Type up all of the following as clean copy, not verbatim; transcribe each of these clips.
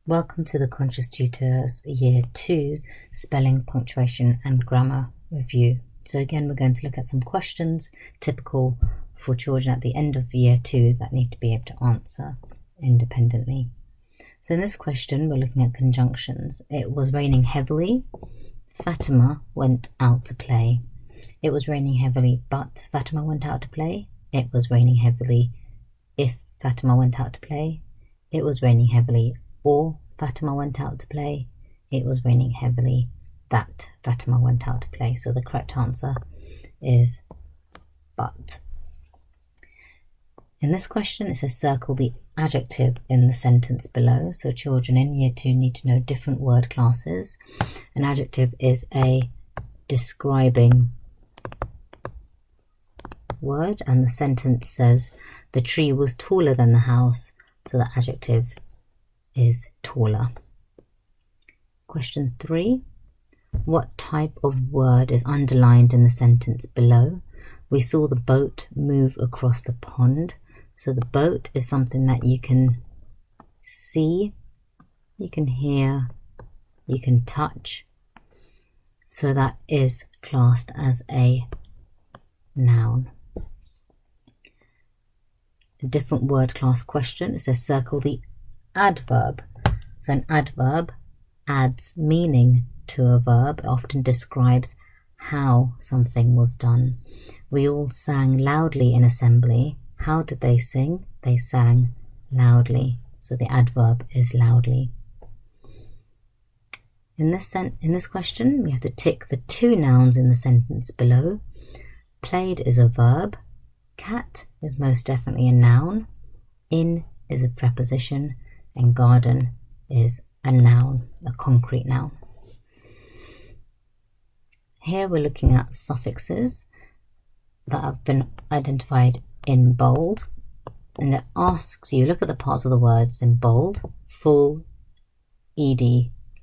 Welcome to the Conscious Tutors Year 2 Spelling, Punctuation and Grammar Review. So again, we're going to look at some questions typical for children at the end of Year 2 that need to be able to answer independently. So in this question, we're looking at conjunctions. It was raining heavily. Fatima went out to play. It was raining heavily, but Fatima went out to play. It was raining heavily. If Fatima went out to play. It was raining heavily. Or Fatima went out to play. It was raining heavily. That Fatima went out to play. So the correct answer is but. In this question, it says circle the adjective in the sentence below. So children in Year 2 need to know different word classes. An adjective is a describing word, and the sentence says the tree was taller than the house. So the adjective is taller. Question 3. What type of word is underlined in the sentence below? We saw the boat move across the pond. So the boat is something that you can see, you can hear, you can touch. So that is classed as a noun. A different word class question. It says circle the adverb. So an adverb adds meaning to a verb. It often describes how something was done. We all sang loudly in assembly. How did they sing? They sang loudly. So the adverb is loudly. In this question, we have to tick the two nouns in the sentence below. Played is a verb. Cat is most definitely a noun. In is a preposition. And garden is a noun, a concrete noun. Here we're looking at suffixes that have been identified in bold, and it asks you, look at the parts of the words in bold: full, ed,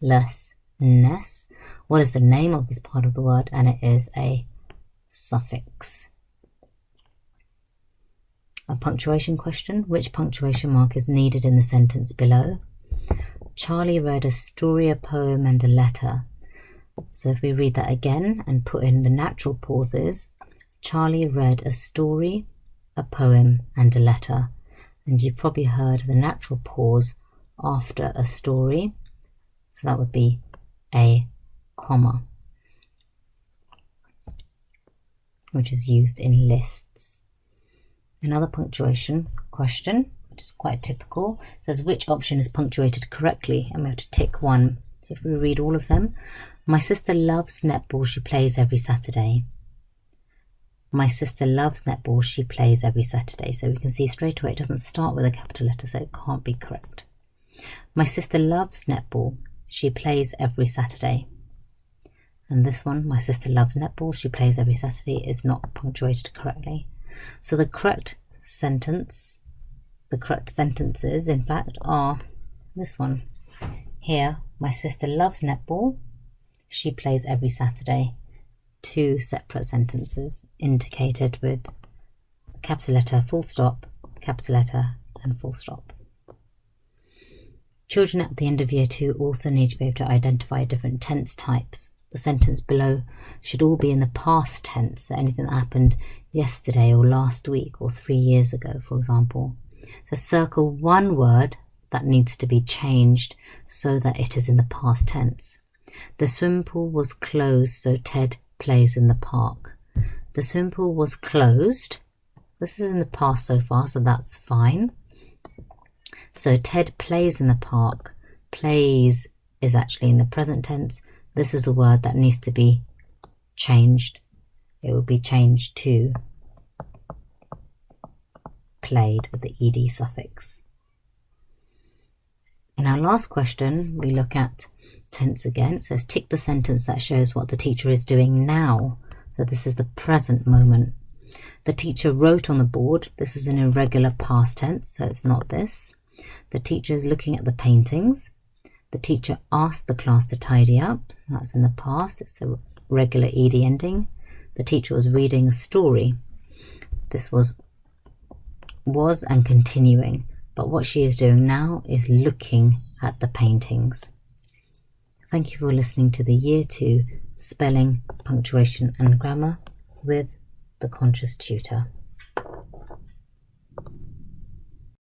less, ness. What is the name of this part of the word? And it is a suffix. A punctuation question. Which punctuation mark is needed in the sentence below? Charlie read a story, a poem and a letter. So if we read that again and put in the natural pauses, Charlie read a story, a poem and a letter. And you've probably heard the natural pause after a story. So that would be a comma, which is used in lists. Another punctuation question, which is quite typical, says which option is punctuated correctly, and we have to tick one. So if we read all of them: my sister loves netball, she plays every Saturday. My sister loves netball, she plays every Saturday. So we can see straight away it doesn't start with a capital letter, so it can't be correct. My sister loves netball, she plays every Saturday. And this one, my sister loves netball, she plays every Saturday, is not punctuated correctly. So the correct sentences, in fact, are this one. Here, my sister loves netball, she plays every Saturday. Two separate sentences indicated with capital letter, full stop, capital letter and full stop. Children at the end of Year 2 also need to be able to identify different tense types. The sentence below should all be in the past tense, so anything that happened yesterday or last week or 3 years ago, for example. So circle one word that needs to be changed so that it is in the past tense. The swimming pool was closed, so Ted plays in the park. The swimming pool was closed. This is in the past so far, so that's fine. So Ted plays in the park. Plays is actually in the present tense. This is a word that needs to be changed. It will be changed to played with the ed suffix. In our last question, we look at tense again. It says tick the sentence that shows what the teacher is doing now. So this is the present moment. The teacher wrote on the board. This is an irregular past tense, so it's not this. The teacher is looking at the paintings. The teacher asked the class to tidy up. That's in the past. It's a regular ed ending. The teacher was reading a story. This was and continuing. but what she is doing now is looking at the paintings. Thank you for listening to the Year 2 Spelling, Punctuation and Grammar with the Conscious Tutor.